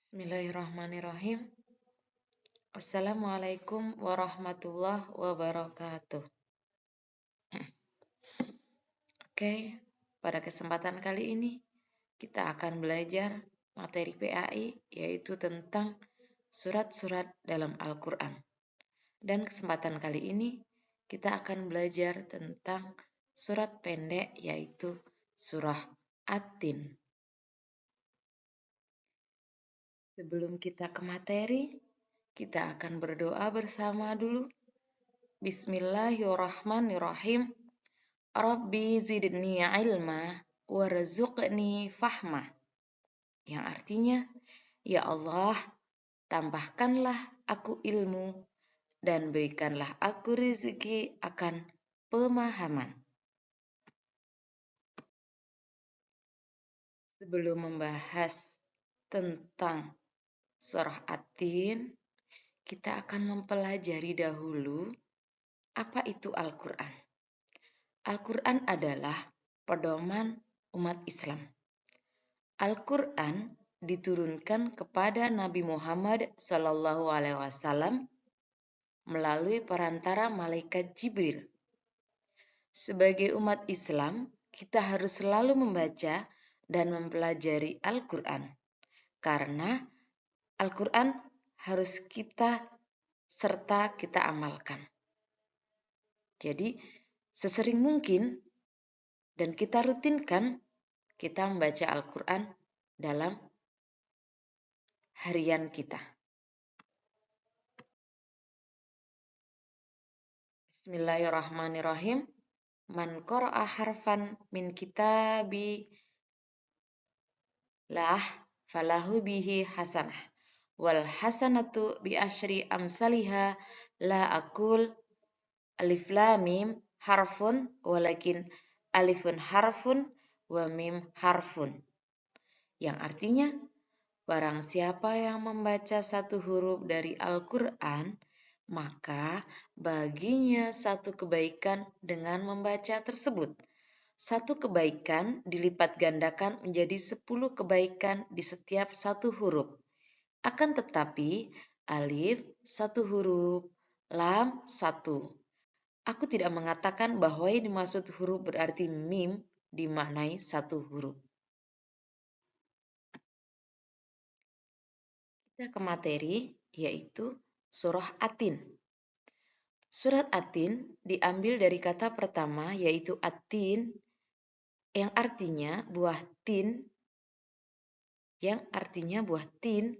Bismillahirrahmanirrahim. Assalamualaikum warahmatullahi wabarakatuh. Oke, pada kesempatan kali ini kita akan belajar materi PAI yaitu tentang surat-surat dalam Al-Quran. Dan kesempatan kali ini kita akan belajar tentang surat pendek yaitu surah At-Tin. Sebelum kita ke materi, kita akan berdoa bersama dulu. Bismillahirrahmanirrahim. Rabbi zidni ilma warzuqni fahma. Yang artinya, ya Allah, tambahkanlah aku ilmu dan berikanlah aku rezeki akan pemahaman. Sebelum membahas tentang surah At-Tin, kita akan mempelajari dahulu apa itu Al-Quran. Al-Quran adalah pedoman umat Islam. Al-Quran diturunkan kepada Nabi Muhammad SAW melalui perantara malaikat Jibril. Sebagai umat Islam, kita harus selalu membaca dan mempelajari Al-Quran, karena Al-Quran harus kita serta kita amalkan. Jadi, sesering mungkin dan kita rutinkan kita membaca Al-Quran dalam harian kita. Bismillahirrahmanirrahim. Man qara'a harfan min kitabi lah falahu bihi hasanah wal hasanatu bi asyri amsalihha la aqul alif lam mim harfun walakin alifun harfun wa mim harfun. Yang artinya, barang siapa yang membaca satu huruf dari Al-Quran, maka baginya satu kebaikan dengan membaca tersebut. Satu kebaikan dilipat gandakan menjadi 10 kebaikan di setiap satu huruf. Akan tetapi, alif satu huruf, lam satu. Aku tidak mengatakan bahwa yang dimaksud huruf berarti mim dimaknai satu huruf. Kita ke materi, yaitu surah At-Tin. Surat At-Tin diambil dari kata pertama, yaitu At-Tin, yang artinya buah tin. Yang artinya buah tin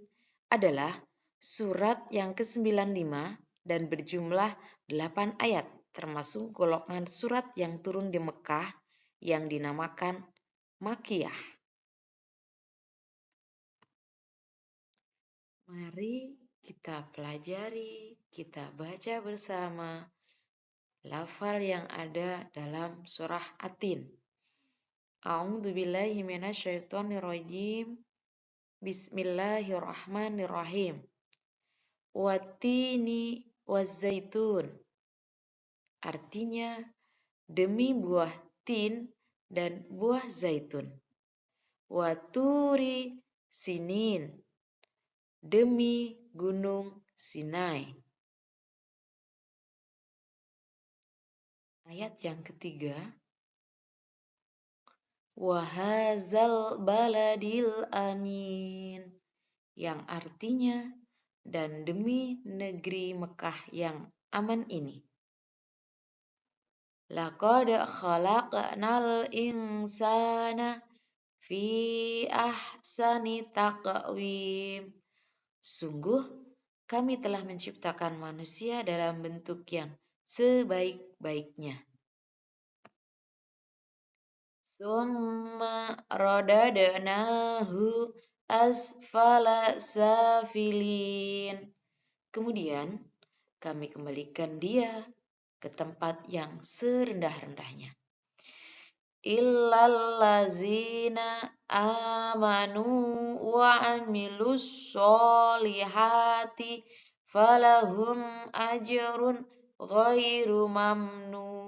adalah surat yang ke-95 dan berjumlah 8 ayat, termasuk golongan surat yang turun di Mekah yang dinamakan Makkiyah. Mari kita pelajari, kita baca bersama lafal yang ada dalam surah At-Tin. A'udzubillahi minasyaitonirrajim. Bismillahirrahmanirrahim. Wattini wazzaitun. Artinya, demi buah tin dan buah zaitun. Waturi sinin. Demi gunung Sinai. Ayat yang ketiga. Wahazal baladil amin. Yang artinya, dan demi negeri Mekah yang aman ini. Laqad khalaqnal insana fi ahsani taqwim. Sungguh, kami telah menciptakan manusia dalam bentuk yang sebaik-baiknya. Summa radadnahu asfala safilin. Kemudian kami kembalikan dia ke tempat yang serendah-rendahnya. Illallazina amanu wa amilus solihati falahum ajrun ghairu mamnun.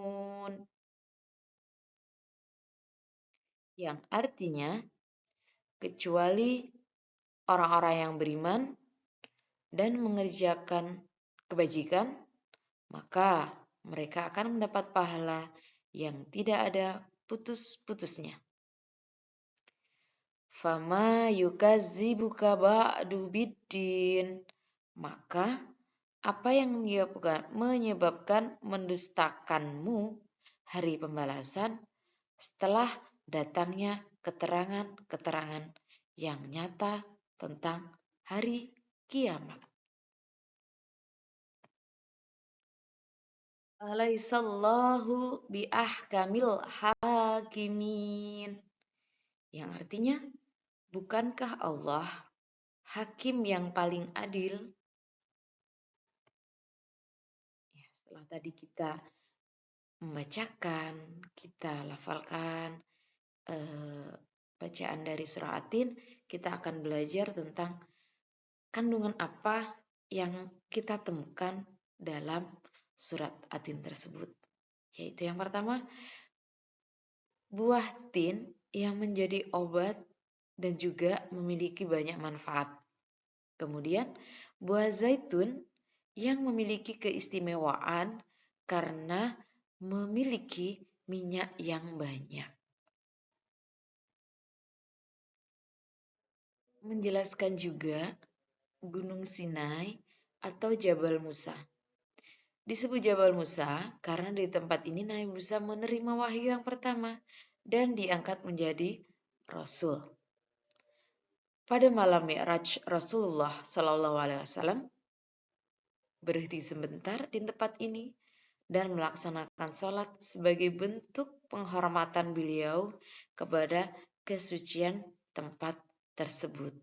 Yang artinya, kecuali orang-orang yang beriman dan mengerjakan kebajikan, maka mereka akan mendapat pahala yang tidak ada putus-putusnya. Fama yukadzibuka ba'du biddin. Maka apa yang menyebabkan mendustakanmu hari pembalasan setelah datangnya keterangan-keterangan yang nyata tentang hari kiamat. Alaihissallahu biahkamil hakimin. Yang artinya, bukankah Allah hakim yang paling adil? Ya, setelah tadi kita membacakan, kita lafalkan bacaan dari surah Atin, kita akan belajar tentang kandungan apa yang kita temukan dalam surat Atin tersebut. Yaitu yang pertama, buah tin yang menjadi obat dan juga memiliki banyak manfaat. Kemudian, buah zaitun yang memiliki keistimewaan karena memiliki minyak yang banyak. Menjelaskan juga Gunung Sinai atau Jabal Musa. Disebut Jabal Musa karena di tempat ini Nabi Musa menerima wahyu yang pertama dan diangkat menjadi Rasul. Pada malam Mi'raj Rasulullah SAW berhenti sebentar di tempat ini dan melaksanakan sholat sebagai bentuk penghormatan beliau kepada kesucian tempat tersebut.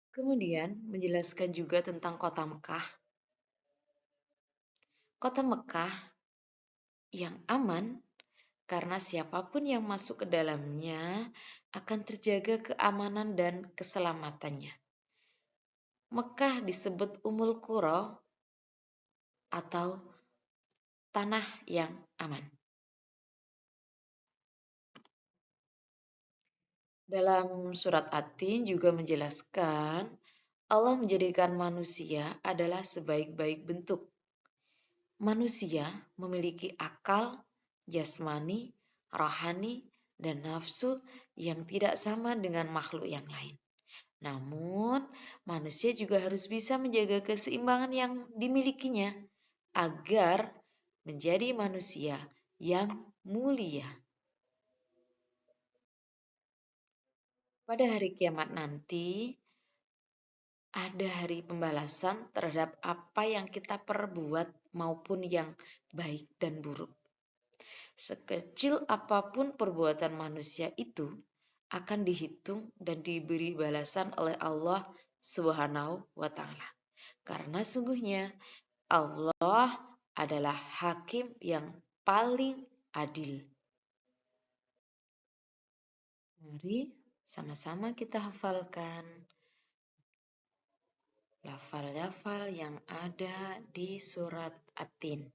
Kemudian menjelaskan juga tentang kota Mekah. Kota Mekah yang aman karena siapapun yang masuk ke dalamnya akan terjaga keamanan dan keselamatannya. Mekah disebut Ummul Qura atau tanah yang aman. Dalam surat At-Tin juga menjelaskan Allah menjadikan manusia adalah sebaik-baik bentuk. Manusia memiliki akal, jasmani, rohani, dan nafsu yang tidak sama dengan makhluk yang lain. Namun, manusia juga harus bisa menjaga keseimbangan yang dimilikinya agar menjadi manusia yang mulia. Pada hari kiamat nanti, ada hari pembalasan terhadap apa yang kita perbuat maupun yang baik dan buruk. Sekecil apapun perbuatan manusia itu akan dihitung dan diberi balasan oleh Allah Subhanahu wa taala. Karena sungguhnya Allah adalah hakim yang paling adil. Mari sama-sama kita hafalkan lafal-lafal yang ada di surat At-Tin.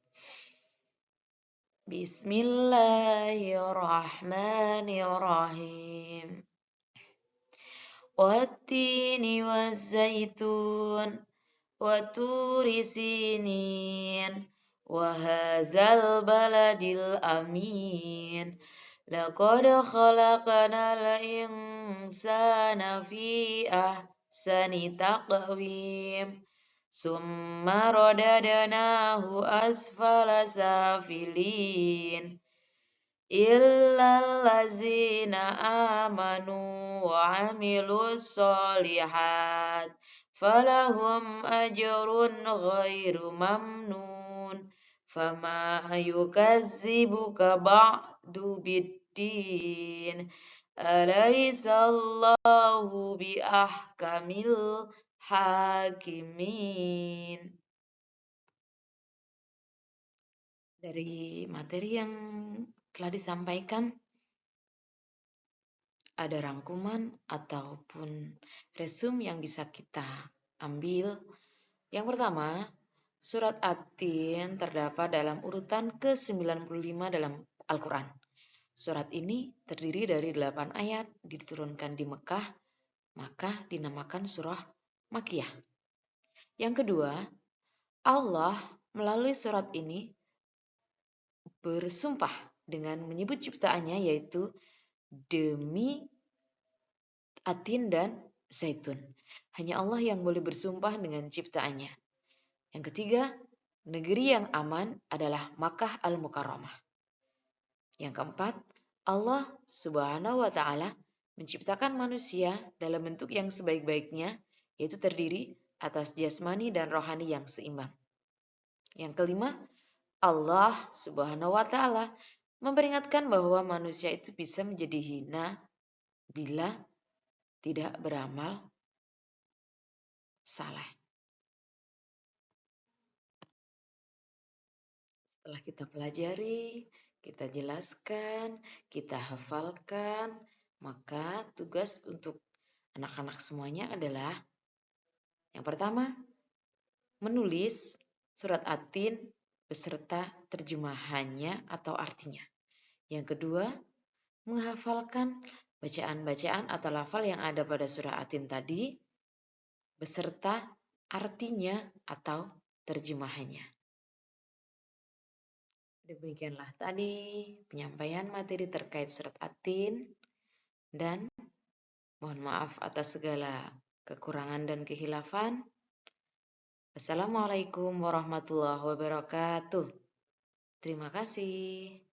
Bismillahirrahmanirrahim. Wat-tini waz-zaitun wa turi sinin wa hadzal baladil amin. Laqad khalaqnal insana fi ahsani taqwim. Summa radadnahu asfala safilin. Illal ladzina amanu wa amilus solihat falahum ajrun ghairu mamnun. Fama yukazzibuka ba'du biddin. Alaihissallahu biahkamil hakimin. Dari materi yang telah disampaikan, ada rangkuman ataupun resume yang bisa kita ambil. Yang pertama, surat At-Tin terdapat dalam urutan ke-95 dalam Al-Quran. Surat ini terdiri dari 8 ayat, diturunkan di Mekah, maka dinamakan surah Makkiyah. Yang kedua, Allah melalui surat ini bersumpah dengan menyebut ciptaannya, yaitu demi atin dan zaitun. Hanya Allah yang boleh bersumpah dengan ciptaannya. Yang ketiga, negeri yang aman adalah Makkah Al-Mukarramah. Yang keempat, Allah Subhanahu wa Ta'ala menciptakan manusia dalam bentuk yang sebaik-baiknya, yaitu terdiri atas jasmani dan rohani yang seimbang. Yang kelima, Allah Subhanahu wa Ta'ala memperingatkan bahwa manusia itu bisa menjadi hina bila tidak beramal saleh. Setelah kita pelajari, kita jelaskan, kita hafalkan, maka tugas untuk anak-anak semuanya adalah yang pertama, menulis surat Atin beserta terjemahannya atau artinya. Yang kedua, menghafalkan bacaan-bacaan atau lafal yang ada pada surah Atin tadi beserta artinya atau terjemahannya. Demikianlah tadi penyampaian materi terkait surat Atin, dan mohon maaf atas segala kekurangan dan kehilafan. Wassalamualaikum warahmatullahi wabarakatuh. Terima kasih.